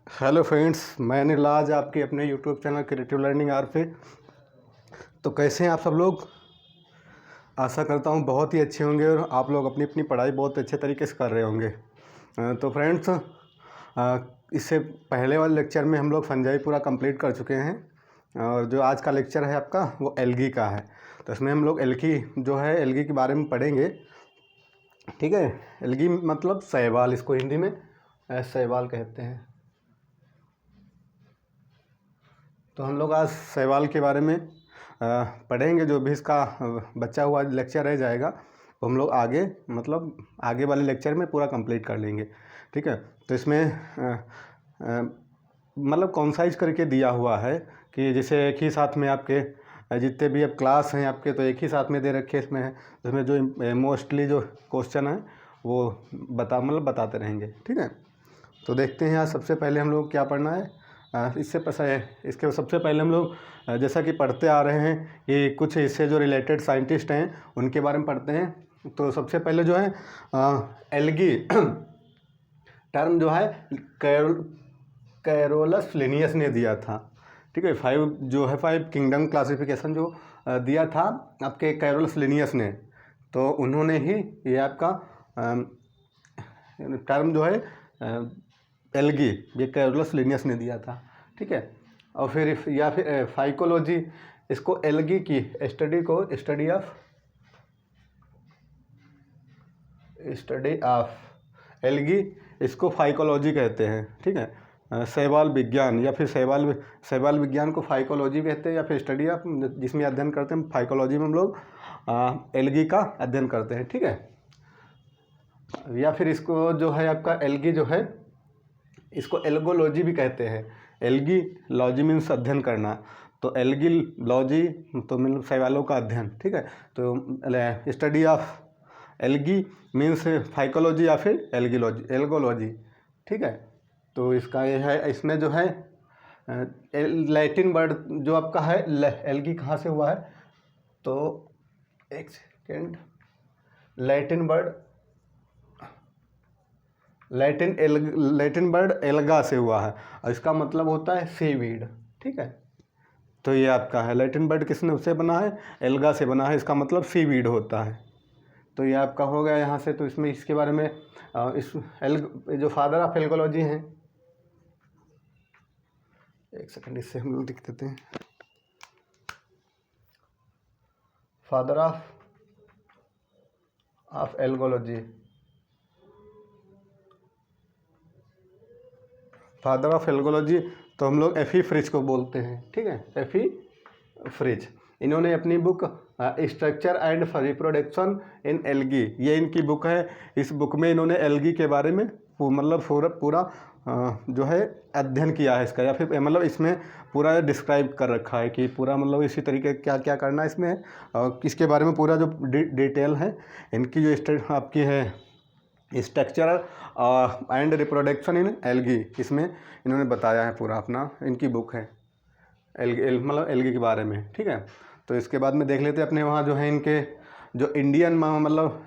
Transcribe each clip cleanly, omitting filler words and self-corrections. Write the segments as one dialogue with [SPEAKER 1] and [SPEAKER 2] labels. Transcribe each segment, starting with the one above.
[SPEAKER 1] Hello friends, मैं अनिल आज आपके अपने YouTube channel Creative Learning R पे। तो कैसे हैं आप सब लोग? आशा करता हूं बहुत ही अच्छे होंगे और आप लोग अपनी अपनी पढ़ाई बहुत अच्छे तरीके से कर रहे होंगे। तो फ्रेंड्स, इससे पहले वाले लेक्चर में हम लोग फंजाई पूरा कंप्लीट कर चुके हैं और जो आज का लेक्चर है आपका वो एल्गी का है। तो इसमें हम लोग एल्गी जो है एल्गी के बारे में पढ़ेंगे। ठीक है, एल्गी मतलब शैवाल, इसको हिंदी में शैवाल कहते हैं। तो हम लोग आज शैवाल के बारे में पढ़ेंगे। जो भी इसका बचा हुआ लेक्चर रह जाएगा वो हम लोग आगे आगे वाले लेक्चर में पूरा कंप्लीट कर लेंगे। ठीक है, तो इसमें कॉन्साइज करके दिया हुआ है कि जैसे एक ही साथ में आपके जितने भी अब क्लास हैं आपके तो एक ही साथ में दे रखे इसमें है। इसमें जो मोस्टली जो क्वेश्चन है वो बताते रहेंगे। ठीक है, तो देखते हैं आज सबसे पहले हम लोग क्या पढ़ना है। इसके सबसे पहले हम लोग जैसा कि पढ़ते आ रहे हैं कि कुछ इससे जो रिलेटेड साइंटिस्ट हैं उनके बारे में पढ़ते हैं। तो सबसे पहले जो है एल्गी टर्म जो है कैरोलस लिनियस ने दिया था। ठीक है, फाइव किंगडम क्लासिफिकेशन जो दिया था आपके कैरोलस लिनियस ने, तो उन्होंने ही ये आपका टर्म जो है एल्गी ये कैरोलस लिनियस ने दिया था। ठीक है, और फिर फाइकोलॉजी, इसको एल्गी की स्टडी ऑफ एल्गी इसको फाइकोलॉजी कहते हैं। ठीक है, शैवाल विज्ञान या फिर शैवाल विज्ञान को फाइकोलॉजी कहते हैं या फिर स्टडी ऑफ, जिसमें अध्ययन करते हैं फाइकोलॉजी में हम लोग एल्गी का अध्ययन करते हैं। ठीक है, या फिर इसको जो है आपका एल्गी जो है इसको एल्गोलॉजी भी कहते हैं। एल्गी लॉजी मीन्स अध्ययन करना, तो एल्गी लॉजी तो मतलब शैवालों का अध्ययन। ठीक है, तो study of algae means phycology या फिर एल्गोलॉजी। ठीक है, तो इसका ये है, इसमें जो है लैटिन वर्ड जो आपका है एल्गी कहाँ से हुआ है, तो एक सेकेंड, लैटिन वर्ड एल्गा से हुआ है और इसका मतलब होता है सीवीड। ठीक है, तो ये आपका है लैटिन वर्ड किसने उससे बना है, एल्गा से बना है, इसका मतलब सीवीड होता है। तो ये आपका हो गया यहाँ से। तो इसमें इसके बारे में जो फादर ऑफ एल्गोलॉजी हैं, एक सेकंड इससे हम लोग लिख देते हैं, father of algology, father of algology तो हम लोग एफी फ्रिज को बोलते हैं। ठीक है, एफी फ्रिज, इन्होंने अपनी book structure and reproduction in algae, ये इनकी बुक है। इस बुक में इन्होंने एल्गी के बारे में पूरा जो है अध्ययन किया है इसका, या फिर इसमें पूरा डिस्क्राइब कर रखा है कि पूरा इसी तरीके क्या क्या करना है इसमें, और इसके बारे में पूरा जो डिटेल है इनकी जो आपकी है structure and reproduction in algae, इसमें इन्होंने बताया है पूरा अपना, इनकी बुक है एल्गी के बारे में। ठीक है, तो इसके बाद में देख लेते हैं अपने वहाँ जो है इनके जो इंडियन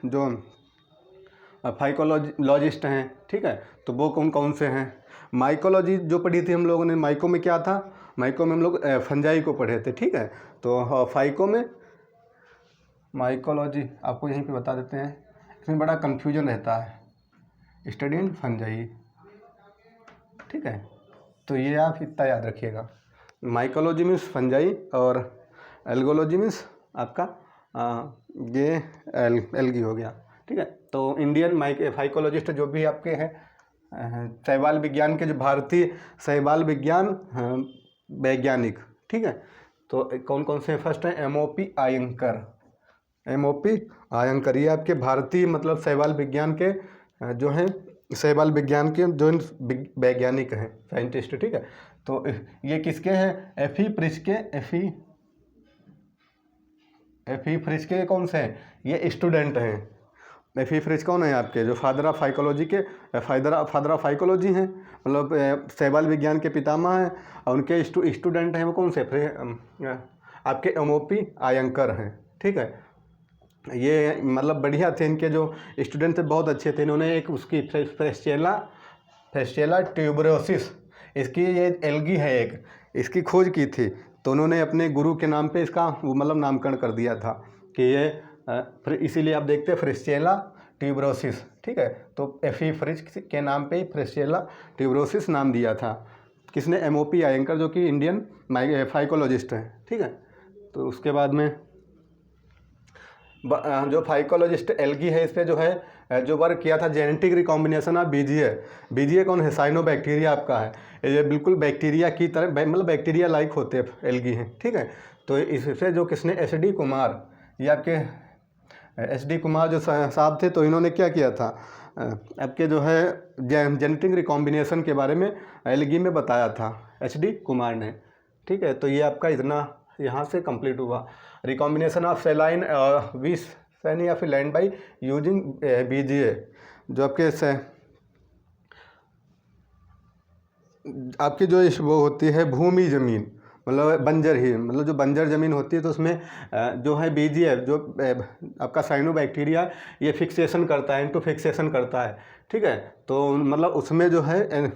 [SPEAKER 1] जो फाइकोलॉजिस्ट हैं। ठीक है, तो वो कौन कौन से हैं। माइकोलॉजी जो पढ़ी थी हम लोगों ने, माइको में क्या था, माइको में हम लोग फंजाई को पढ़े थे। ठीक है, तो फाइको में माइकोलॉजी आपको यहीं पे बता देते हैं, इसमें बड़ा कन्फ्यूजन रहता है, स्टडी इन फंजाई। ठीक है, तो ये आप इतना याद रखिएगा, माइकोलॉजी मीन्स फंजाई और एल्गोलॉजी मीन्स आपका ये एल्गी हो गया। ठीक है, तो इंडियन फाइकोलॉजिस्ट जो भी आपके हैं शैवाल विज्ञान के, जो भारतीय शैवाल विज्ञान वैज्ञानिक। ठीक है, तो कौन कौन से फर्स्ट हैं, एमओपी आयंकर, ये आपके भारतीय शैवाल विज्ञान के जो हैं शैवाल विज्ञान के जो वैज्ञानिक हैं, साइंटिस्ट। ठीक है, तो ये किसके हैं, एफी फ्रिज के कौन से हैं, ये स्टूडेंट हैं। एफी फ्रिज कौन है आपके, जो फादर ऑफ फाइकोलॉजी के फादर ऑफ फाइकोलॉजी हैं, शैवाल विज्ञान के पितामह हैं, और उनके स्टूडेंट हैं वो कौन से आपके एमओपी आयंकर हैं। ठीक है, ये बढ़िया थे, इनके जो स्टूडेंट थे बहुत अच्छे थे। इन्होंने एक उसकी फेस्टिएला ट्यूबरोसिस इसकी ये एल्गी है एक, इसकी खोज की थी, तो उन्होंने अपने गुरु के नाम पे इसका मतलब नामकरण कर दिया था कि ये फिर इसीलिए आप देखते हैं फ्रिस्चेला ट्यूबरोसिस, ठीक है। तो एफी फ्रिज के नाम पे ही फ्रिस्चेला ट्यूबरोसिस नाम दिया था। किसने? MOP आयंकर, जो कि इंडियन फाइकोलॉजिस्ट हैं, ठीक है। तो उसके बाद में जो फाइकोलॉजिस्ट एल्गी है, इस पर जो है जो वर्क किया था, genetic recombination of BGA. BGA कौन है? साइनोबैक्टीरिया आपका है, ये बिल्कुल बैक्टीरिया की तरह, मतलब बैक्टीरिया लाइक होते हैं एल्गी हैं, ठीक है। तो इससे जो किसने? SD कुमार, ये आपके SD कुमार जो साहब थे, तो इन्होंने क्या किया था, आपके जो है जेनेटिक रिकॉम्बिनेशन के बारे में एल्गी में बताया था HD कुमार ने, ठीक है। तो ये आपका इतना यहाँ से कंप्लीट हुआ। रिकॉम्बिनेशन ऑफ सेलाइन विस सैनी या फिर लैंड बाई यूजिंग BGA, जो आपकी जो वो होती है भूमि ज़मीन, मतलब बंजर ही, मतलब जो बंजर ज़मीन होती है, तो उसमें जो है BGA जो आपका साइनोबैक्टीरिया, ये फिक्सेशन करता है, इनटू फिक्सेशन करता है, ठीक है। तो मतलब उसमें जो है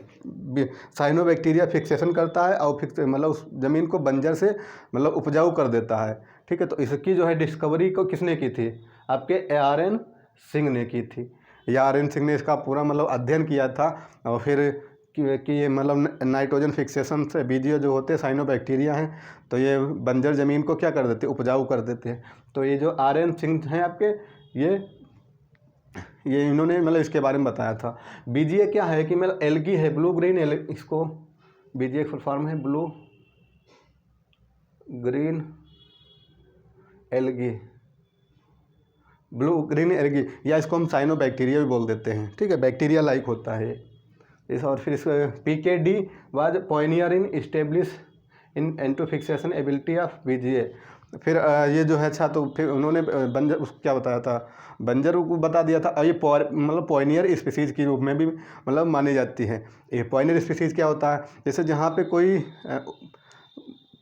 [SPEAKER 1] साइनोबैक्टीरिया फिक्सेशन करता है और मतलब उस ज़मीन को बंजर से मतलब उपजाऊ कर देता है, ठीक है। तो इसकी जो है डिस्कवरी को किसने की थी? आपके ARN सिंह ने की थी। ARN सिंह ने इसका पूरा मतलब अध्ययन किया था, और फिर कि ये मतलब नाइट्रोजन फिक्सेशन से BGA जो होते हैं साइनोबैक्टीरिया हैं, तो ये बंजर ज़मीन को क्या कर देते हैं? उपजाऊ कर देते हैं। तो ये जो ARN सिंह हैं आपके, ये इन्होंने मतलब इसके बारे में बताया था। BGA क्या है कि मतलब एल्गी है, ब्लू ग्रीन इसको BGA फुल फॉर्म है blue green algae, blue green algae, या इसको हम साइनोबैक्टीरिया भी बोल देते हैं, ठीक है। बैक्टीरिया लाइक होता है इस। और फिर इसका PKD was pioneer in establishing auto fixation ability of BGA। फिर ये जो है, अच्छा, तो फिर उन्होंने बंजर क्या बताया था? बंजर को बता दिया था। और ये मतलब पॉइनियर स्पीसीज़ के रूप में भी मतलब मानी जाती है। ये पॉइनियर स्पीसीज़ क्या होता है? जैसे जहाँ पे कोई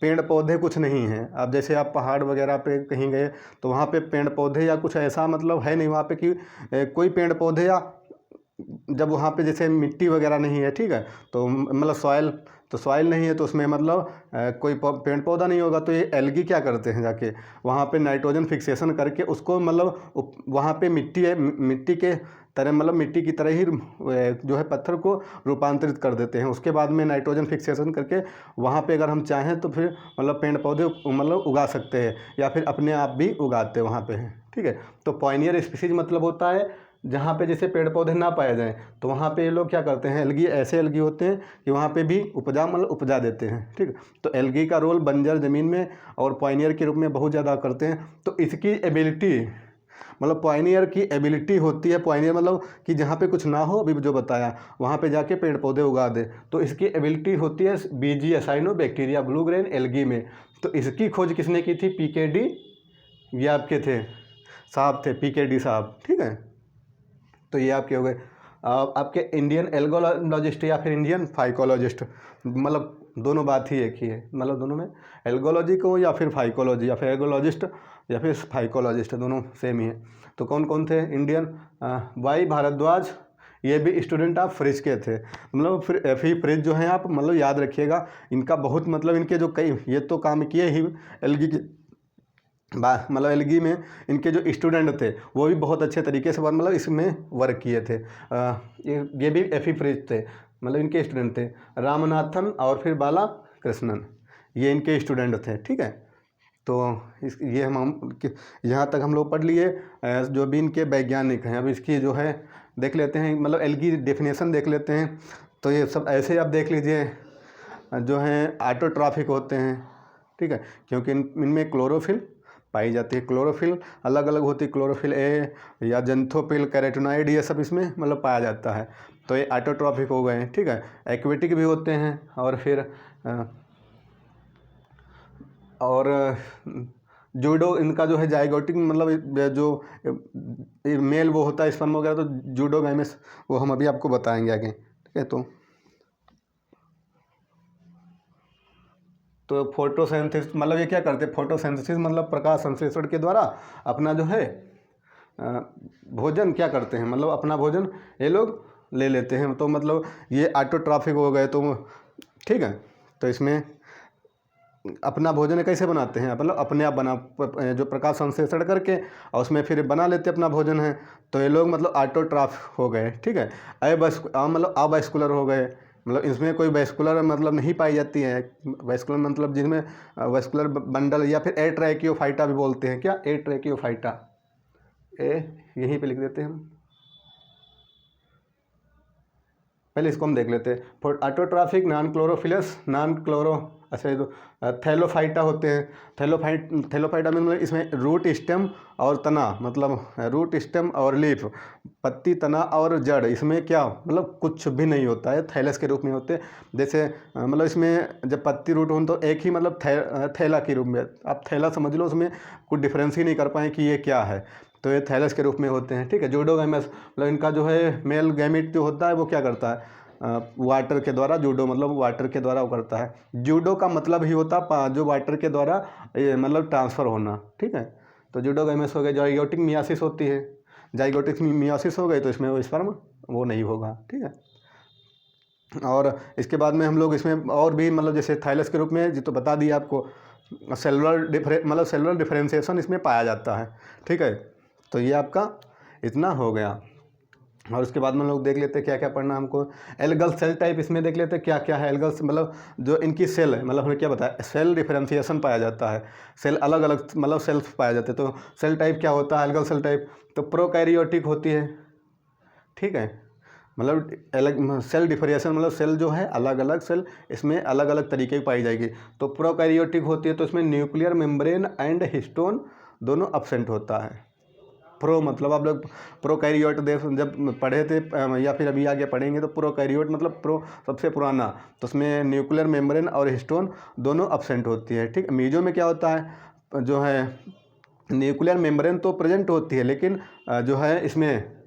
[SPEAKER 1] पेड़ पौधे कुछ नहीं हैं, अब जैसे आप पहाड़ वगैरह पे कहीं गए, तो वहाँ पे पेड़ पौधे या कुछ ऐसा मतलब है नहीं वहाँ पे कि कोई पेड़ पौधे, या जब वहाँ पे जैसे मिट्टी वगैरह नहीं है, ठीक है, तो मतलब सॉइल नहीं है, तो उसमें मतलब कोई पेड़ पौधा नहीं होगा। तो ये एल्गी क्या करते हैं, जाके वहाँ पे नाइट्रोजन फिक्सेशन करके उसको मतलब वहाँ पे मिट्टी के तरह, मतलब मिट्टी की तरह ही जो है पत्थर को रूपांतरित कर देते हैं। उसके बाद में नाइट्रोजन फिक्सेशन करके वहाँ पे अगर हम चाहें तो फिर मतलब पेड़ पौधे मतलब उगा सकते हैं, या फिर अपने आप भी उगाते हैं वहाँ पे, ठीक है। तो पॉइनियर स्पीसीज मतलब होता है जहाँ पे जैसे पेड़ पौधे ना पाए जाएं, तो वहाँ पे ये लोग क्या करते हैं, एल्गी ऐसे एल्गी होते हैं कि वहाँ पे भी उपजा देते हैं, ठीक है। तो एल्गी का रोल बंजर ज़मीन में और पॉइनियर के रूप में बहुत ज़्यादा करते हैं। तो इसकी एबिलिटी, मतलब पॉइनियर की एबिलिटी होती है, पॉइनियर मतलब कि जहाँ पे कुछ ना हो, अभी जो बताया, वहाँ पे जाके पेड़ पौधे उगा दे, तो इसकी एबिलिटी होती है BGA cyanobacteria blue grain algae में। तो इसकी खोज किसने की थी? PKD, ये आपके थे साहब थे, PKD साहब, ठीक है। तो ये आपके हो गए आपके इंडियन एल्गोलॉजिस्ट या फिर इंडियन फाइकोलॉजिस्ट, मतलब दोनों बात ही एक ही है, मतलब दोनों में एल्गोलॉजी को या फिर फाइकोलॉजी या फिर एल्गोलॉजिस्ट या फिर फाइकोलॉजिस्ट, दोनों सेम ही है। तो कौन कौन थे? इंडियन वाई भारद्वाज, ये भी स्टूडेंट ऑफ फ्रिज के थे। मतलब फिर FE फ्रिज जो हैं आप मतलब याद रखिएगा, इनका बहुत मतलब इनके जो कई ये तो काम किए ही एल्गी के मतलब एल्गी में, इनके जो स्टूडेंट थे वो भी बहुत अच्छे तरीके से मतलब इसमें वर्क किए थे। ये भी FE फ्रिज थे, मतलब इनके स्टूडेंट थे रामनाथन और फिर बाला कृष्णन, ये इनके स्टूडेंट थे, ठीक है। तो ये हम यहाँ तक हम लोग पढ़ लिए जो भी इनके वैज्ञानिक हैं। अब इसकी जो है देख लेते हैं, मतलब एल्गी डेफिनेशन देख लेते हैं। तो ये सब ऐसे आप देख लीजिए, जो हैं ऑटोट्रॉफिक होते हैं, ठीक है, क्योंकि इनमें क्लोरोफिल पाई जाती है। क्लोरोफिल अलग अलग होती है, क्लोरोफिल ए या जेंथोफिल, कैरोटीनॉइड, ये सब इसमें मतलब पाया जाता है। तो ये ऑटोट्रॉफिक हो गए, ठीक है। एक्वेटिक भी होते हैं, और फिर जूडो, इनका जो है जाइगोटिक, मतलब जो मेल वो होता है स्पर्म वगैरह, तो जूडोगैमस, वो हम अभी आपको बताएंगे आगे, ठीक है। तो फोटोसिंथेसिस मतलब ये क्या करते हैं? फोटोसिंथेसिस मतलब प्रकाश संश्लेषण के द्वारा अपना जो है भोजन क्या करते हैं, मतलब अपना भोजन ये लोग ले लेते हैं। तो मतलब ये ऑटोट्रॉफिक हो गए, तो ठीक है। तो इसमें अपना भोजन कैसे बनाते हैं, मतलब अपने आप जो प्रकाश संश्लेषण करके और उसमें फिर बना लेते अपना भोजन है। तो ये लोग मतलब ऑटोट्रॉफ हो गए, ठीक है। मतलब अवैस्कुलर हो गए, मतलब इसमें कोई वैस्कुलर मतलब नहीं पाई जाती है। वैस्कुलर मतलब जिसमें वैस्कुलर बंडल या फिर एट्रैकियोफाइटा भी बोलते हैं। क्या? एट्रैकियोफाइटा। यहीं पे लिख देते हैं हम, पहले इसको हम देख लेते हैं। For autotrophic non chlorophyllous non chloro, अच्छा ये तो थैलोफाइटा होते हैं। थैलोफाइटा में मतलब इसमें रूट स्टेम और तना, मतलब रूट स्टेम और लीफ, पत्ती तना और जड़, इसमें क्या मतलब कुछ भी नहीं होता है, थैलस के रूप में होते हैं। जैसे मतलब इसमें जब पत्ती रूट हो तो एक ही मतलब थैला के रूप में, आप थैला समझ लो, उसमें कुछ डिफरेंस ही नहीं कर पाए कि ये क्या है। तो ये थैलस के रूप में होते हैं, ठीक है। जूडोगैमस मतलब इनका जो है मेल गैमिट जो होता है वो क्या करता है, वाटर के द्वारा, जूडो मतलब वाटर के द्वारा वो करता है। जूडो का मतलब ही होता जो वाटर के द्वारा ये मतलब ट्रांसफ़र होना, ठीक है। तो जूडोगैमस हो गया। जाइगोटिक मियासिस होती है, जाइगोटिक मियासिस हो गई तो इसमें वो स्पर्म वो नहीं होगा, ठीक है। और इसके बाद में हम लोग इसमें और भी मतलब जैसे थाइलस के रूप में जी तो बता दिया आपको, सेलुलर डिफरेंशिएशन इसमें पाया जाता है, ठीक है। तो ये आपका इतना हो गया। और उसके बाद में हम लोग देख लेते हैं क्या क्या पढ़ना हमको। एल्गल सेल टाइप इसमें देख लेते हैं क्या क्या है। एल्गल मतलब जो इनकी सेल है, मतलब हमने क्या बताया, सेल डिफरेंशिएशन पाया जाता है, सेल अलग अलग मतलब सेल्स पाए जाते हैं। तो सेल टाइप क्या होता है, एल्गल सेल टाइप, तो प्रोकैरियोटिक होती है, ठीक है। मतलब अलग सेल डिफरेंशिएशन मतलब सेल जो है अलग अलग सेल, इसमें अलग अलग तरीके की पाई जाएगी। तो प्रोकैरियोटिक होती है, तो इसमें न्यूक्लियर मेम्ब्रेन एंड हिस्टोन दोनों अब्सेंट होता है। प्रो मतलब आप लोग प्रोकैरियोट देख जब पढ़े थे या फिर अभी आगे पढ़ेंगे, तो प्रोकैरियोट मतलब प्रो सबसे पुराना, तो उसमें न्यूक्लियर मेम्ब्रेन और हिस्टोन दोनों अब्सेंट होती है, ठीक। मीजो में क्या होता है, जो है न्यूक्लियर मेम्ब्रेन तो प्रेजेंट होती है, लेकिन जो है इसमें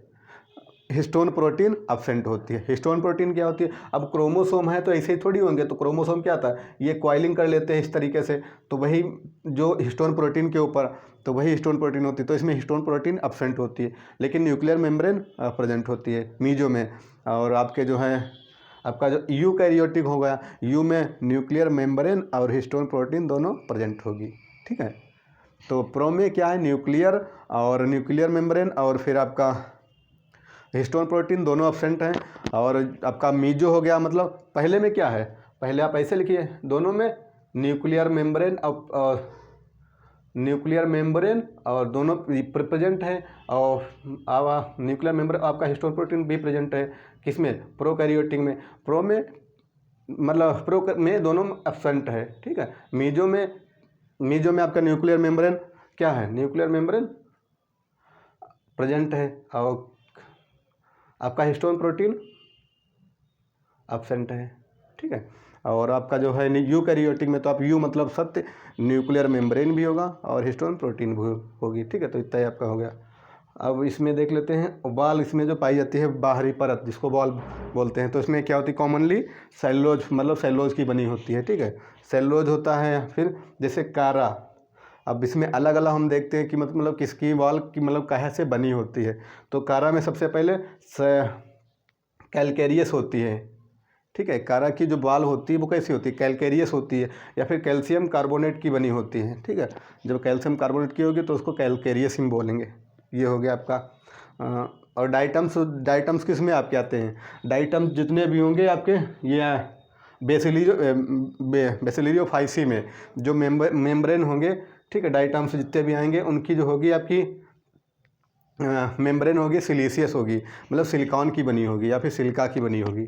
[SPEAKER 1] हिस्टोन प्रोटीन अब्सेंट होती है। हिस्टोन प्रोटीन क्या होती है, अब क्रोमोसोम है तो ऐसे ही थोड़ी होंगे, तो क्रोमोसोम क्या आता है, ये कॉइलिंग कर लेते हैं इस तरीके से, तो वही जो हिस्टोन प्रोटीन के ऊपर, तो वही हिस्टोन प्रोटीन होती है। तो इसमें हिस्टोन प्रोटीन अब्सेंट होती है, लेकिन न्यूक्लियर मेम्ब्रेन प्रेजेंट होती है मीजो में। और आपके जो है आपका जो यूकैरियोटिक होगा, यू में न्यूक्लियर मेम्ब्रेन और हिस्टोन प्रोटीन दोनों प्रेजेंट होगी, ठीक है। तो प्रो में क्या है, न्यूक्लियर मेम्ब्रेन और फिर आपका हिस्टोन प्रोटीन दोनों अब्सेंट हैं। और आपका मीजो हो गया, मतलब पहले में क्या है, पहले आप ऐसे लिखिए, दोनों में न्यूक्लियर मेम्ब्रेन और दोनों प्रेजेंट है। और न्यूक्लियर मेम्ब्रेन आपका हिस्टोन प्रोटीन भी प्रेजेंट है, किसमें, प्रोकैरियोटिक में। प्रो में मतलब प्रो में दोनों एब्सेंट है, ठीक है। मीजो में आपका न्यूक्लियर मेम्ब्रेन क्या है, न्यूक्लियर मेम्ब्रेन प्रेजेंट है, और आपका हिस्टोन प्रोटीन एब्सेंट है, ठीक है। और आपका जो है यूकैरियोटिक में तो आप यू मतलब सत्य, न्यूक्लियर मेम्ब्रेन भी होगा और हिस्टोन प्रोटीन भी होगी, ठीक है। तो इतना ही आपका हो गया। अब इसमें देख लेते हैं बाल, इसमें जो पाई जाती है बाहरी परत जिसको बॉल बोलते हैं, तो इसमें क्या होती है, कॉमनली सेलुलोज मतलब सेलुलोज की बनी होती है, ठीक है। सेलुलोज होता है। फिर जैसे कारा, अब इसमें अलग अलग हम देखते हैं कि मतलब किसकी बॉल की मतलब कहाँ से बनी होती है। तो कारा में सबसे पहले कैलकेरियस होती है, ठीक है। कारा की जो बॉल होती है वो कैसी होती है, कैलकेरियस होती है, या फिर कैल्शियम कार्बोनेट की बनी होती है, ठीक है। जब कैल्शियम कार्बोनेट की होगी तो उसको कैलकेरियस ही बोलेंगे। ये हो गया आपका। और डाइटम्स किस में आपके आते हैं, डाइटम्स जितने भी होंगे आपके ये बेसिलियोफाइसी में जो मेम्ब्रेन होंगे, ठीक है। डाइटम्स जितने भी आएंगे उनकी जो होगी आपकी मेम्ब्रेन होगी सिलीसियस होगी, मतलब सिलिकॉन की बनी होगी या फिर सिलिका की बनी होगी,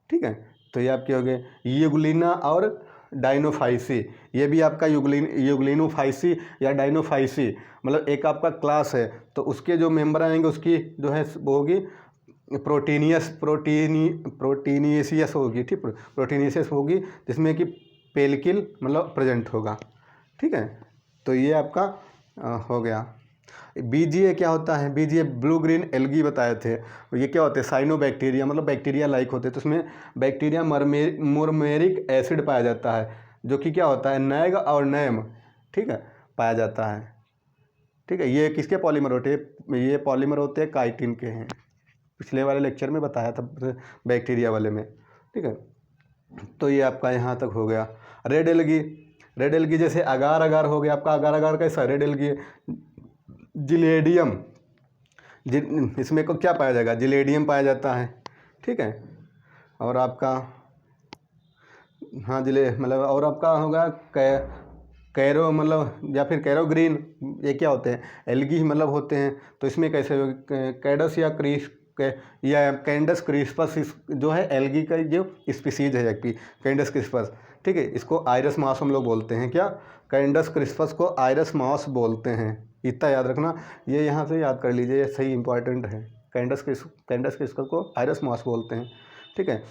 [SPEAKER 1] ठीक है। तो ये आपके हो गए यूग्लिना और डाइनोफाइसी। ये भी आपका यूग्लिनोफाइसी या डाइनोफाइसी मतलब एक आपका क्लास है। तो उसके जो मेंबर आएंगे उसकी जो है वो होगी प्रोटीनियसियस होगी, ठीक, प्रोटीनियसियस होगी, जिसमें कि पेलिकिल मतलब प्रेजेंट होगा, ठीक है। तो ये आपका हो गया। बीजीए क्या होता है, बीजीए ब्लू ग्रीन एल्गी बताए थे। ये क्या होते हैं, साइनोबैक्टीरिया मतलब बैक्टीरिया लाइक होते हैं। तो उसमें बैक्टीरिया मुरमेरिक एसिड पाया जाता है, जो कि क्या होता है, नैग और नैम, ठीक है, पाया जाता है, ठीक है। ये किसके पॉलीमर होते हैं, ये पॉलीमर होते हैं काइटिन के हैं, पिछले वाले लेक्चर में बताया था बैक्टीरिया वाले में, ठीक है। तो ये आपका यहाँ तक हो गया। रेड एल्गी, रेड एल्गी जैसे अगार अगार हो गया आपका, अगार अगार कैसा, रेड एल्गी। जिलेडियम, इसमें को क्या पाया जाएगा, जिलेडियम पाया जाता है, ठीक है। और आपका हाँ जिले मतलब, और आपका होगा कैरो मतलब या फिर कैरो ग्रीन, ये क्या होते हैं, एल्गी मतलब होते हैं। तो इसमें कैसे कैडस या क्रीस या कैंडस क्रिस्पस जो है एल्गी का जो स्पीसीज है एक कैंडस क्रिस्पस, ठीक है। इसको आयरस मॉस हम लोग बोलते हैं, क्या, कैंडस क्रिस्पस को आयरस मॉस बोलते हैं। इतना याद रखना, ये यहाँ से याद कर लीजिए, ये सही इंपॉर्टेंट है। कैंडस क्रिस्पस को आयरस मॉस बोलते हैं, ठीक है।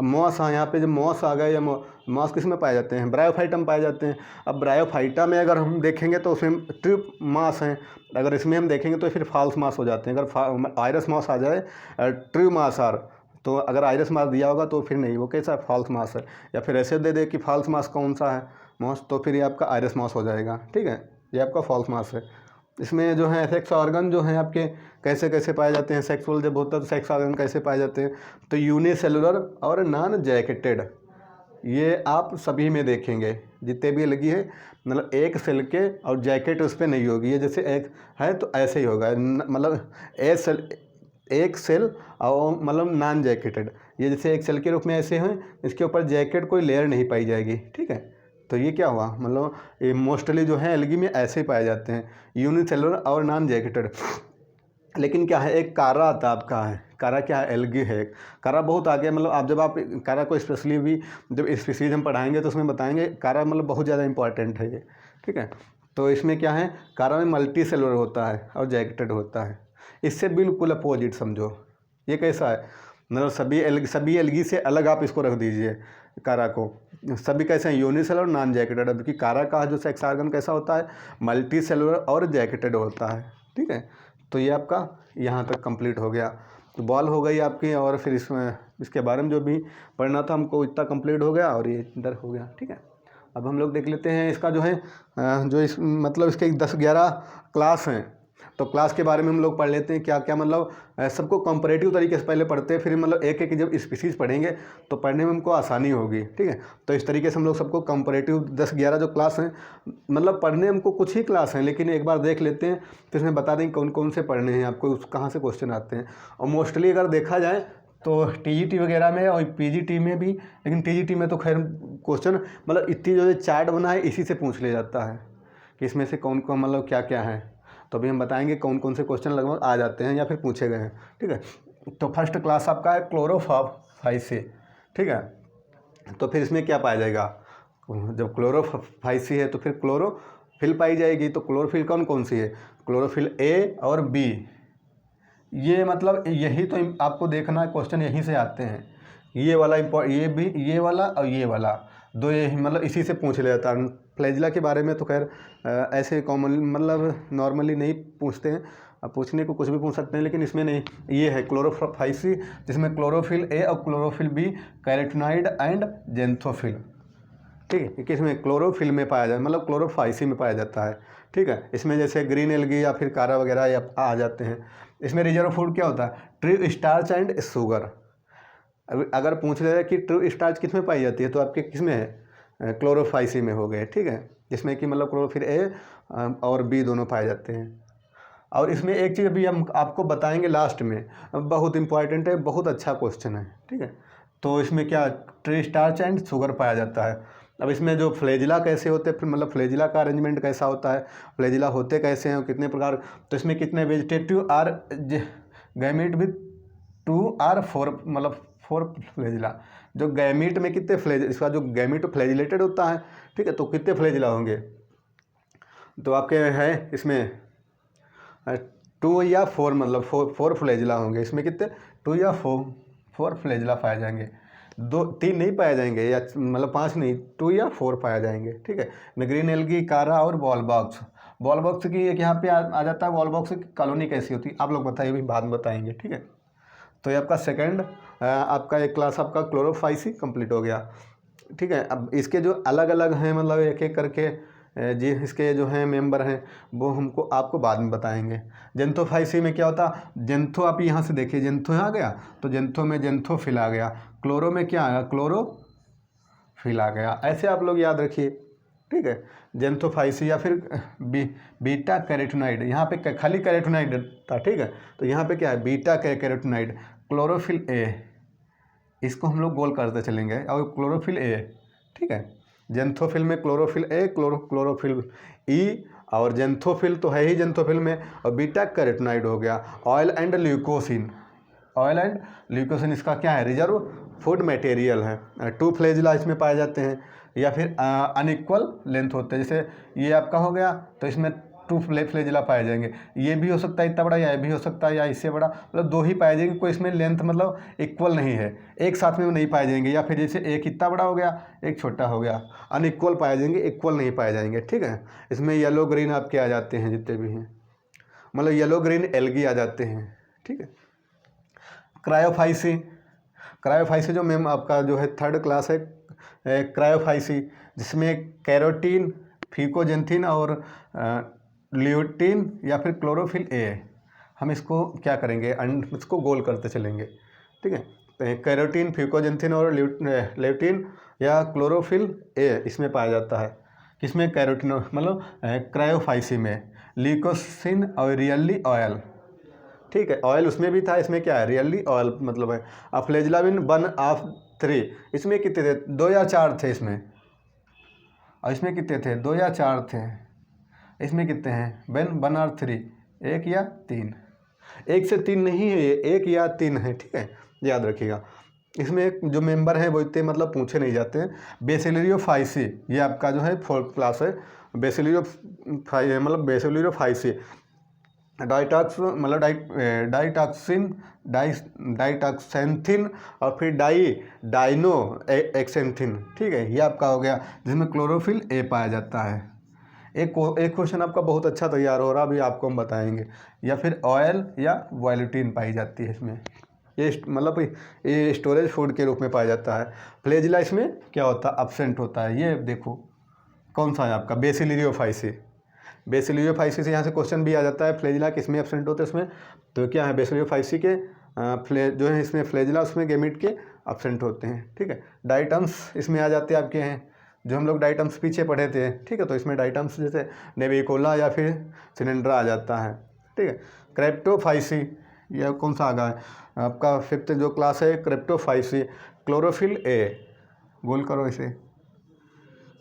[SPEAKER 1] मॉस, हाँ यहाँ पे जो मॉस आ गए, या मॉस किस में पाए जाते हैं, ब्रायोफाइटा में पाए जाते हैं। अब ब्रायोफाइटा में अगर हम देखेंगे तो उसमें ट्रिप मास हैं, अगर इसमें हम देखेंगे तो फिर फॉल्स मास हो जाते हैं। अगर आयरस मास आ जाए ट्रू मास आर, तो अगर आयरस मास दिया होगा तो फिर नहीं, वो कैसा फॉल्स मास है। या फिर ऐसे दे दे कि फॉल्स मास कौन सा है मास, तो फिर ये आपका आयरस मास हो जाएगा, ठीक है। ये आपका फॉल्स मास है। इसमें जो है सेक्स ऑर्गन जो है आपके कैसे कैसे पाए जाते हैं, सेक्सुअल जब होता है तो सेक्स ऑर्गन कैसे पाए जाते हैं, तो यूनिसेलुलर और नॉन जैकेटेड, ये आप सभी में देखेंगे जितने भी लगी है, मतलब एक सेल के और जैकेट उस पर नहीं होगी। ये जैसे एक है तो ऐसे ही होगा, मतलब एक सेल और मतलब नॉन जैकेटेड, ये जैसे एक सेल के रूप में ऐसे हैं, इसके ऊपर जैकेट कोई लेयर नहीं पाई जाएगी, ठीक है। तो ये क्या हुआ, मतलब ये मोस्टली जो है एल्गी में ऐसे ही पाए जाते हैं, यूनिसेलुलर और नॉन जैकेटेड। लेकिन क्या है, एक कारा आता आपका है, कारा क्या है, एल्गी है। कारा बहुत आगे, मतलब आप जब आप कारा को स्पेशली भी जब स्पीसीज हम पढ़ाएंगे तो उसमें बताएंगे, कारा मतलब बहुत ज़्यादा इंपॉर्टेंट है ये, ठीक है। तो इसमें क्या है, कारा में मल्टी सेलुलर होता है और जैकेटेड होता है। इससे बिल्कुल अपोजिट समझो, ये कैसा है, मतलब सभी एल्गी से अलग आप इसको रख दीजिए कारा को। सभी कैसे हैं, यूनिसेलुलर और नॉन जैकेटेड। जबकि कारा का जो सेक्स ऑर्गन कैसा होता है, मल्टी सेलुलर और जैकेटेड होता है, ठीक है। तो ये आपका यहाँ तक कंप्लीट हो गया, तो बॉल हो गई आपकी। और फिर इसके बारे में जो भी पढ़ना था हमको इतना कंप्लीट हो गया, और ये इधर हो गया, ठीक है। अब हम लोग देख लेते हैं इसका जो है जो इस मतलब इसके 10-11 क्लास हैं, तो क्लास के बारे में हम लोग पढ़ लेते हैं क्या क्या, मतलब सबको कंपैरेटिव तरीके से पहले पढ़ते हैं, फिर मतलब एक एक जब स्पीसीज पढ़ेंगे तो पढ़ने में हमको आसानी होगी, ठीक है। तो इस तरीके से हम लोग सबको कंपैरेटिव 10-11 जो क्लास हैं, मतलब पढ़ने हमको कुछ ही क्लास हैं, लेकिन एक बार देख लेते हैं तो इसमें बता दें कौन कौन से पढ़ने हैं आपको, कहाँ से क्वेश्चन आते हैं। और मोस्टली अगर देखा जाए तो टीजीटी वगैरह में और पीजीटी में भी, लेकिन टीजीटी में तो खैर क्वेश्चन मतलब इतनी जो चार्ट बना है इसी से पूछ लिया जाता है कि इसमें से कौन कौन मतलब क्या क्या है। तो अभी हम बताएंगे कौन कौन से क्वेश्चन लगभग आ जाते हैं या फिर पूछे गए हैं, ठीक है। तो फर्स्ट क्लास आपका है क्लोरोफाइसी, ठीक है। तो फिर इसमें क्या पाया जाएगा, जब क्लोरोफाइसी है तो फिर क्लोरोफिल पाई जाएगी। तो क्लोरोफिल कौन कौन सी है, क्लोरोफिल ए और बी, ये मतलब यही तो आपको देखना है, क्वेश्चन यहीं से आते हैं। ये वाला ये भी, ये वाला और ये वाला दो, ये मतलब इसी से पूछ लिया जाता है। फ्लैजिला के बारे में तो खैर ऐसे कॉमन मतलब नॉर्मली नहीं पूछते हैं, अब पूछने को कुछ भी पूछ सकते हैं, लेकिन इसमें नहीं। ये है क्लोरोफाइसी, जिसमें क्लोरोफिल ए और chlorophyll b, carotenoid and xanthophyll, ठीक है। किसमें, क्लोरोफिल में पाया जाए, मतलब क्लोरोफाइसी में पाया जाता है, ठीक है। इसमें जैसे ग्रीन एल्गी या फिर कारा वगैरह आ जाते हैं। इसमें रिजर्व फूड क्या होता है, ट्रू स्टार्च एंड शुगर। अगर पूछ रहे हैं कि ट्रू स्टार्च किस में पाई जाती है, तो आपके किस में है, क्लोरोफाइसी में हो गए, ठीक है। जिसमें कि मतलब क्लोरोफिल ए और बी दोनों पाए जाते हैं। और इसमें एक चीज़ अभी हम आपको बताएंगे लास्ट में, बहुत इंपॉर्टेंट है, बहुत अच्छा क्वेश्चन है, ठीक है। तो इसमें क्या, ट्रू स्टार्च एंड शुगर पाया जाता है। अब इसमें जो फ्लैजिला कैसे होते हैं, फिर मतलब फ्लैजिला का अरेंजमेंट कैसा होता है, फ्लैजिला होते कैसे हैं और कितने प्रकार, तो इसमें कितने वेजिटेटिव आर गैमीट विथ 2 और 4, मतलब 4 फ्लैजिला। जो गैमीट में कितने इसका जो गैमीट फ्लैजिलेटेड होता है, ठीक है, तो कितने फ्लैजिला होंगे, तो आपके है इसमें 2 या 4, मतलब 4 फ्लैजिला होंगे। इसमें कितने, 2 या 4 फ्लैजिला पाए जाएंगे, 2-3 नहीं पाए जाएंगे, या मतलब 5 नहीं, 2 या 4 पाए जाएंगे, ठीक है। ग्रीन एल्गी, कारा और बॉल बॉक्स की एक यहाँ पे आ जाता है। बॉल बॉक्स की कॉलोनी कैसी होती है आप लोग बताइए, भी बाद में बताएंगे, ठीक है। तो ये आपका सेकंड आपका एक क्लास आपका क्लोरोफाइसी कंप्लीट हो गया, ठीक है। अब इसके जो अलग अलग हैं, मतलब एक एक करके जी इसके जो हैं मेंबर हैं वो हमको आपको बाद में बताएंगे। जेंथोफाइसी में क्या होता, जेंथो आप यहाँ से देखिए, जेंथो आ गया तो जेंथो में जेंथोफिल आ गया। क्लोरो में क्या आया, क्लोरो फिल आ गया। ऐसे आप लोग याद रखिए, ठीक है। जेंथोफाइसी या फिर बीटा कैरोटीनॉइड, यहाँ पे खाली कैरोटीनॉइड था, ठीक है। तो यहाँ पे क्या है, बीटा कैरोटीनॉइड, क्लोरोफिल ए, इसको हम लोग गोल करते चलेंगे, और क्लोरोफिल ए, ठीक है। जेंथोफिल में क्लोरोफिल ए, क्लोरोफिल ई, और जेंथोफिल तो है ही जेंथोफिल में, और बीटा कैरोटीनॉइड हो गया। ऑयल एंड ल्यूकोसिन, ऑयल एंड ल्यूकोसिन इसका क्या है, रिजर्व फूड मटेरियल है। टू फ्लैजिला इसमें पाए जाते हैं, या फिर अनइक्वल लेंथ होते हैं, जैसे ये आपका हो गया तो इसमें टू फ्लैजिला पाए जाएंगे। ये भी हो सकता है इतना बड़ा, या ये भी हो सकता है या इससे बड़ा, मतलब दो ही पाए जाएंगे, कोई इसमें लेंथ मतलब इक्वल नहीं है, एक साथ में नहीं पाए जाएंगे। या फिर जैसे एक इतना बड़ा हो गया, एक छोटा हो गया, अनइक्वल पाए जाएंगे, इक्वल नहीं पाए जाएंगे, ठीक है। इसमें येलो ग्रीन आपके आ जाते हैं जितने भी हैं, मतलब येलो ग्रीन एल्गी आ जाते हैं, ठीक है। क्रायोफाइसी, क्रायोफाइसी जो मैम आपका जो है थर्ड क्लास है, क्रायोफाइसी, जिसमें कैरोटीन, फिकोजेंथिन और ल्यूटीन या फिर क्लोरोफिल ए, हम इसको क्या करेंगे, इसको गोल करते चलेंगे, ठीक है। तो कैरोटीन, फिकोजेंथिन और ल्यूटीन या क्लोरोफिल ए इसमें पाया जाता है, किसमें, कैरोटीन मतलब क्रायोफाइसी में। ल्यूकोसिन और रियली ऑयल, ठीक है, ऑयल उसमें भी था, इसमें क्या है, रियली ऑयल मतलब है। फ्लैजिलाविन 1 ऑफ 3, इसमें कितने थे, 2 या 4 थे इसमें, और इसमें कितने थे, 2 या 4 थे। इसमें कितने हैं, 1 और 3, 1 या 3, 1 से 3 नहीं है, 1 या 3 है, ठीक है, याद रखिएगा। इसमें जो मेंबर हैं वो इतने मतलब पूछे नहीं जाते हैं। बेसिलरियोफाइसी, ये आपका जो है फोर्थ क्लास है, मतलब बेसिलरियोफाइसी, डाइटॉक्स मतलब डाइटॉक्सिन, डाइटॉक्सेंथिन और फिर डाइनो एक्सेंथिन, ठीक है, ये आपका हो गया, जिसमें क्लोरोफिल ए पाया जाता है। एक क्वेश्चन आपका बहुत अच्छा तैयार हो रहा, अभी आपको हम बताएंगे। या फिर ऑयल या वॉल्यूटिन पाई जाती है इसमें, ये मतलब ये स्टोरेज फूड के रूप में पाया जाता है। फ्लैजिला इसमें क्या होता है, एब्सेंट होता है। ये देखो कौन सा है आपका, बेसिलरियोफाइसी, बेसिलरियोफाइसी से यहाँ से क्वेश्चन भी आ जाता है, फ्लैजिला किसमें एब्सेंट होते हैं इसमें, तो क्या है, बेसिलरियोफाइसी के जो है इसमें फ्लैजिला, उसमें गैमीट के एब्सेंट होते हैं, ठीक है। डाइटम्स इसमें आ जाते हैं आपके हैं, जो हम लोग डाइटम्स पीछे पढ़े थे, ठीक है। तो इसमें डाइटम्स जैसे नेविकोला या फिर सिलेंड्रा आ जाता है, ठीक है। क्रेप्टोफाइसी, यह कौन सा आ गया है आपका, फिफ्थ जो क्लास है, क्रेप्टोफाइसी, क्लोरोफिल ए, गोल करो इसे,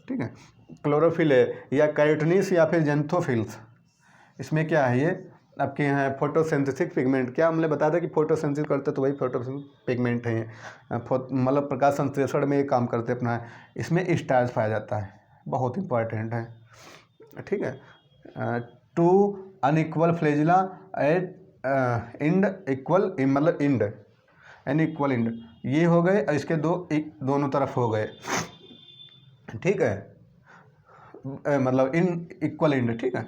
[SPEAKER 1] ठीक है। क्लोरोफिल ए या कैरोटीनिस या फिर जेंथोफिल्स, इसमें क्या है, ये आपके यहाँ फोटोसिंथेसिस पिगमेंट, क्या हमने बताया था कि फोटोसिंथेसिस करते तो वही फोटोसिंथेसिस पिगमेंट हैं, मतलब प्रकाश संश्लेषण में ये काम करते अपना। इसमें स्टार्च पाया जाता है, बहुत इंपॉर्टेंट है, ठीक है। 2 unequal flagella at end equal, मतलब इंड एन इक्वल इंड, ये हो गए, और इसके दोनों तरफ हो गए, ठीक है, मतलब इन इक्वल इंड, ठीक है,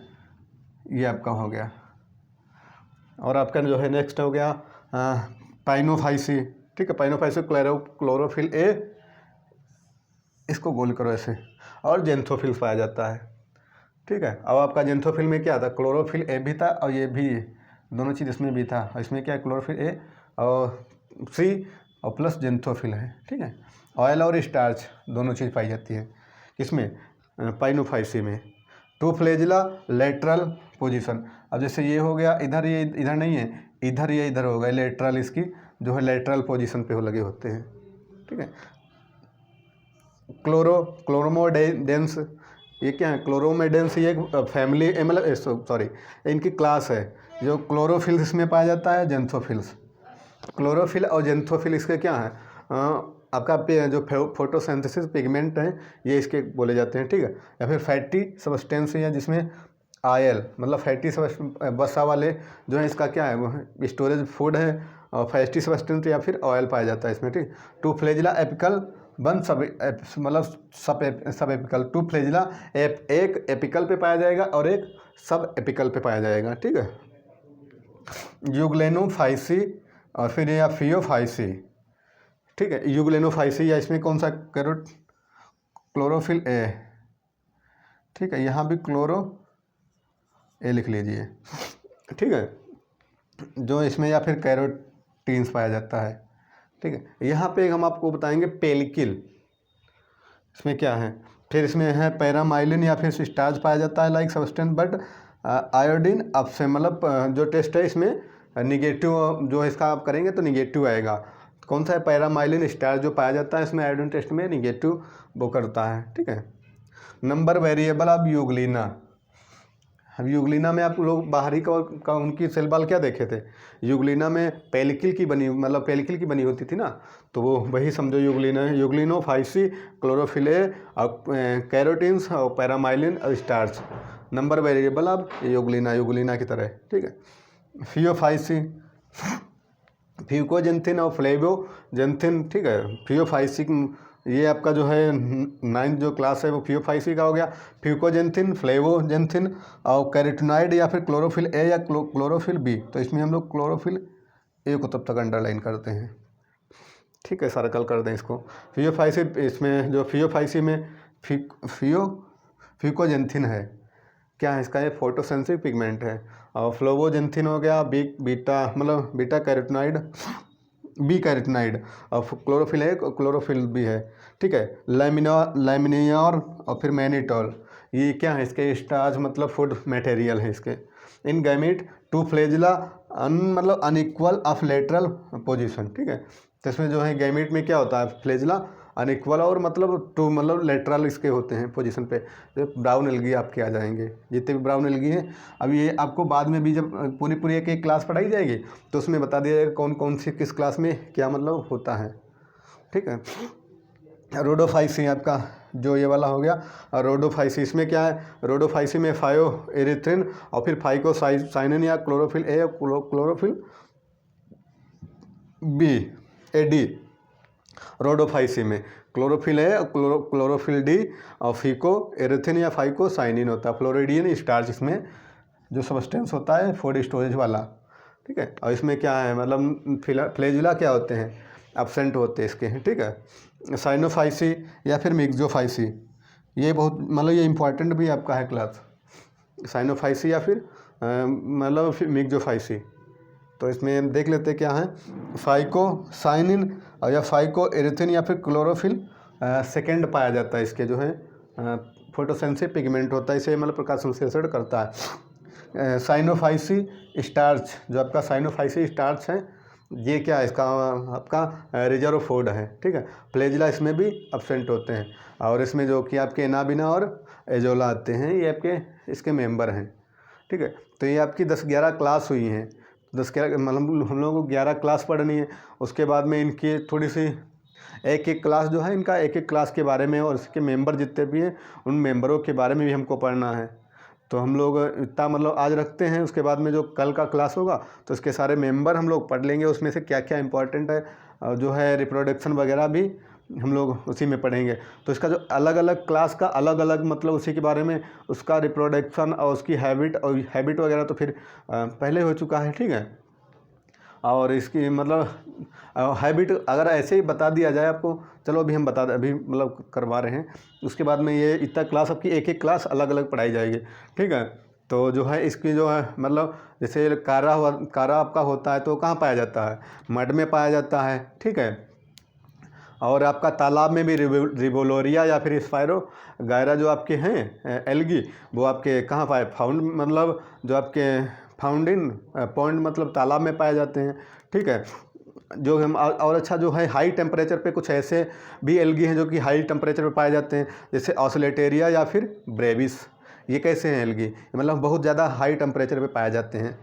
[SPEAKER 1] ये आपका हो गया। और आपका जो है नेक्स्ट हो गया पाइनोफाइसी, ठीक है, पाइनोफाइसी क्लोरोफिल ए, इसको गोल करो ऐसे, और जेंथोफिल पाया जाता है, ठीक है। अब आपका जेंथोफिल में क्या था, क्लोरोफिल ए भी था, और ये भी, दोनों चीज़ इसमें भी था, और इसमें क्या है, क्लोरोफिल ए और सी और प्लस जेंथोफिल है, ठीक है। ऑयल और स्टार्च दोनों चीज़ पाई जाती है, किसमें, पाइनोफाइसी में। 2 फ्लैजिला लेटरल पोजीशन, अब जैसे ये हो गया इधर, ये इधर नहीं है, इधर ये इधर हो गए, लेटरल इसकी जो है लेटरल पोजीशन पे हो लगे होते हैं, ठीक है। क्लोरोमोडेंस, ये क्या है, क्लोरोमेडेंस, ये एक फैमिली मतलब सॉरी इनकी क्लास है, जो क्लोरोफिल्स इसमें पाया जाता है, जेंथोफिल्स। क्लोरोफिल और जेंथोफिल इसके क्या है, आपका जो फोटोसिंथेसिस पिगमेंट हैं, ये इसके बोले जाते हैं, ठीक है। या फिर फैटी सब्सटेंस है, जिसमें आयल मतलब फैटी वसा वाले जो है, इसका क्या है, वो स्टोरेज फूड है, और फैटी सब्सटेंस या फिर ऑयल पाया जाता है इसमें, ठीक। 2 फ्लैजिला एपिकल, 1 मतलब सब एपिकल, 2 फ्लैजिला एक एपिकल पे पाया जाएगा और एक सब एपिकल पे पाया जाएगा, ठीक है। यूग्लेनोफाइसी और फिर या फियोफाइसी, ठीक है। यूग्लेनोफाइसी या इसमें कौन सा, क्लोरोफिल ए, ठीक है, यहाँ भी क्लोरो ए लिख लीजिए, ठीक है, जो इसमें या फिर कैरोटीन्स पाया जाता है, ठीक है। यहाँ पे हम आपको बताएंगे पेलिकिल, इसमें क्या है, फिर इसमें है पैरामाइलिन या फिर स्टार्च पाया जाता है लाइक सब्सटेंस, बट आयोडीन अब से मतलब जो टेस्ट है इसमें निगेटिव, जो इसका आप करेंगे तो निगेटिव आएगा। कौन सा है, पैरामाइलिन स्टार्च जो पाया जाता है इसमें आयोडीन टेस्ट में निगेटिव वो करता है, ठीक है। नंबर वेरिएबल अब यूग्लिना। अब यूग्लिना में आप लोग बाहरी का उनकी सेल वॉल क्या देखे थे, यूग्लिना में पेलिकल की बनी, मतलब पेलिकल की बनी होती थी ना, तो वो वही समझो यूग्लिना है। यूग्लिनोफाइसी, क्लोरोफिल ए और कैरोटीन्स और पैरामाइलिन और स्टार्च। नंबर वेरिएबल अब यूग्लिना की तरह, ठीक है। फियोफाइसी, फ्यूकोजेंथिन और फ्लेवोजेंथिन, ठीक है। फियोफाइसिक ये आपका जो है 9th जो क्लास है वो फियोफाइसी का हो गया। फ्यूकोजेंथिन, फ्लेवोजेंथिन और कैरोटिनॉइड या फिर क्लोरोफिल ए या क्लोरोफिल बी, तो इसमें हम लोग क्लोरोफिल ए को तब तक अंडरलाइन करते हैं, ठीक है, सर्कल कर दें इसको। फियोफाइसी, इसमें जो फियोफाइसी में फ्यूकोजेंथिन है, क्या है इसका, ये फोटोसेंसिटिव पिगमेंट है। और फ्लोवोजेंथिन हो गया बीटा, मतलब बीटा कैरोटिनॉइड, बी कैरोटिनॉइड, और क्लोरोफिल है, क्लोरोफिल भी है, ठीक है। लैमिनियर और फिर मैनिटोल, ये क्या है इसके, स्टार्च मतलब फूड मटेरियल है इसके। इन गैमीट टू फ्लेजिला मतलब अनइक्वल ऑफ लेटरल पोजीशन, ठीक है। तो इसमें जो है गैमीट में क्या होता है, फ्लेजिला अनइक्वल और मतलब टू मतलब लेटरल इसके होते हैं पोजीशन पे। तो ब्राउन एल्गी आपके आ जाएंगे, जितने भी ब्राउन एल्गी हैं। अब ये आपको बाद में भी जब पूरी एक क्लास पढ़ाई जाएगी तो उसमें बता दिया जाएगा कौन कौन सी किस क्लास में क्या मतलब होता है, ठीक है। रोडोफाइसी आपका जो ये वाला हो गया, और रोडोफाइसी इसमें क्या है, रोडोफाइसी में फायो एरिथ्रिन और फिर फाइकोसाइनिन या क्लोरोफिल ए या chlorophyll b a d. Rhodophyceae में क्लोरोफिल है, क्लोरोफिल डी और फीको एरिथिन या फाइकोसाइनिन होता है। फ्लोरिडियन स्टार्च इसमें जो सब्सटेंस होता है फूड स्टोरेज वाला, ठीक है। और इसमें क्या है, मतलब फ्लेजुला क्या होते हैं, एब्सेंट होते हैं इसके, ठीक है। साइनोफाइसी या फिर मिक्सोफाइसी, ये बहुत मतलब ये इंपॉर्टेंट भी आपका है क्लास, साइनोफाइसी या फिर मतलब मिक्सोफाइसी। तो इसमें देख लेते क्या है, फाइकोसाइनिन या फाइको एरिथिन या फिर क्लोरोफिल सेकेंड पाया जाता है। इसके जो है फोटोसेंसिटिव पिगमेंट होता है, इसे मतलब प्रकाश संश्लेषण करता है। साइनोफाइसी स्टार्च, जो आपका साइनोफाइसी स्टार्च है, ये क्या है इसका आपका रिजर्व फूड है, ठीक है। फ्लेजिला इसमें भी एब्सेंट होते हैं, और इसमें जो कि आपके एनाबिना और एजोला आते हैं, ये आपके इसके मेंबर हैं, ठीक है। तो ये आपकी 10-11 क्लास हुई हैं, 10-11 मतलब हम लोगों को 11 क्लास पढ़नी है। उसके बाद में इनकी थोड़ी सी एक क्लास जो है इनका एक क्लास के बारे में और इसके मेंबर जितने भी हैं उन मेंबरों के बारे में भी हमको पढ़ना है। तो हम लोग इतना मतलब आज रखते हैं, उसके बाद में जो कल का क्लास होगा तो इसके सारे मेंबर हम लोग पढ़ लेंगे, उसमें से क्या क्या इंपॉर्टेंट है, जो है रिप्रोडक्शन वगैरह भी हम लोग उसी में पढ़ेंगे। तो इसका जो अलग अलग क्लास का अलग अलग मतलब उसी के बारे में, उसका रिप्रोडक्शन और उसकी हैबिट वगैरह तो फिर पहले हो चुका है, ठीक है। और इसकी मतलब हैबिट अगर ऐसे ही बता दिया जाए आपको, चलो अभी मतलब करवा रहे हैं, उसके बाद में ये इतना क्लास आपकी एक क्लास अलग अलग पढ़ाई जाएगी, ठीक है। तो जो है इसकी जो है मतलब जैसे कारा आपका होता है तो कहाँ पाया जाता है, मड में पाया जाता है, ठीक है। और आपका तालाब में भी रिबोलोरिया या फिर स्पायरो गायरा जो आपके हैं एल्गी, वो आपके कहाँ पाए, फाउंड मतलब जो आपके फाउंड इन पॉन्ड मतलब तालाब में पाए जाते हैं, ठीक है। जो हम और अच्छा जो है हाई टेम्परेचर पे कुछ ऐसे भी एल्गी हैं जो कि हाई टेम्परेचर पे पाए जाते हैं, जैसे ऑस्लेटेरिया या फिर ब्रेविस। ये कैसे हैं एल्गी, मतलब बहुत ज़्यादा हाई टेम्परेचर पे पाए जाते हैं,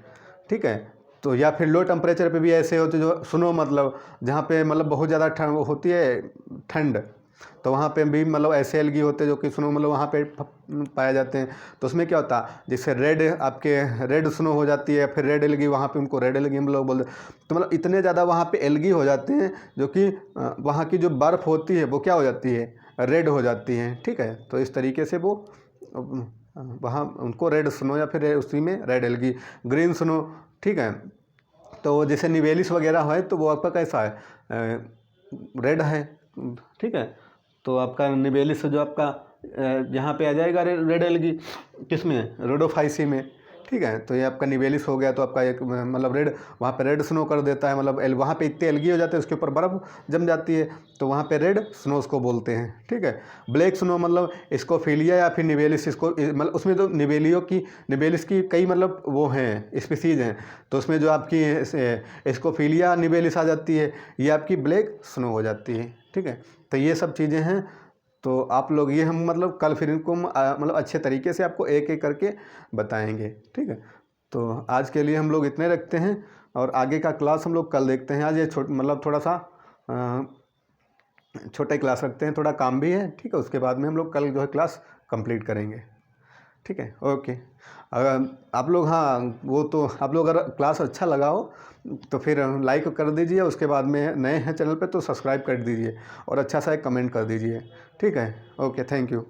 [SPEAKER 1] ठीक है। तो या फिर लो टेम्परेचर पे भी ऐसे होते जो सुनो मतलब जहाँ पे मतलब बहुत ज़्यादा ठंड होती है, ठंड, तो वहाँ पे भी मतलब ऐसे एल्गी होते हैं जो कि स्नो मतलब वहाँ पे पाए जाते हैं। तो उसमें क्या होता है, जिससे रेड स्नो हो जाती है, फिर रेड एल्गी, वहाँ पे उनको रेड एल्गी हम लोग बोलते हैं। तो मतलब इतने ज़्यादा वहाँ पे एल्गी हो जाते हैं जो कि वहाँ की जो बर्फ़ होती है वो क्या हो जाती है, रेड हो जाती है, ठीक है। तो इस तरीके से वो वहाँ उनको रेड स्नो या फिर उसी में रेड एल्गी, ग्रीन स्नो, ठीक है। तो जैसे निवेलिस वगैरह है तो वो आपका कैसा है, रेड है, ठीक है। तो आपका निवेलिस जो आपका यहाँ पे आ जाएगा रेड एल्गी, किस में, रोडोफाइसी में, ठीक है। तो ये आपका निवेलिस हो गया, तो आपका एक मतलब रेड, वहाँ पे रेड स्नो कर देता है, मतलब वहाँ पे इतने एल्गी हो जाते हैं, उसके ऊपर बर्फ़ जम जाती है, तो वहाँ पे रेड स्नो उसको बोलते हैं, ठीक है। ब्लैक स्नो मतलब स्कोफिलिया या फिर निवेलिस, इसको मतलब उसमें तो निवेलिस की कई मतलब वो हैं, स्पीसीज़ हैं, तो उसमें जो आपकी स्कोफिलिया निवेलिस आ जाती है, ये आपकी ब्लैक स्नो हो जाती है, ठीक है। तो ये सब चीज़ें हैं। तो आप लोग ये हम मतलब कल फिर इनको मतलब अच्छे तरीके से आपको एक एक करके बताएंगे, ठीक है। तो आज के लिए हम लोग इतने रखते हैं, और आगे का क्लास हम लोग कल देखते हैं। आज ये मतलब थोड़ा सा छोटा क्लास रखते हैं, थोड़ा काम भी है, ठीक है। उसके बाद में हम लोग कल जो है क्लास कंप्लीट करेंगे, ठीक है। ओके। अगर आप लोग, हाँ वो तो आप लोग अगर क्लास अच्छा लगा हो तो फिर लाइक कर दीजिए, उसके बाद में नए हैं चैनल पे तो सब्सक्राइब कर दीजिए, और अच्छा सा एक कमेंट कर दीजिए, ठीक है। Okay, thank you.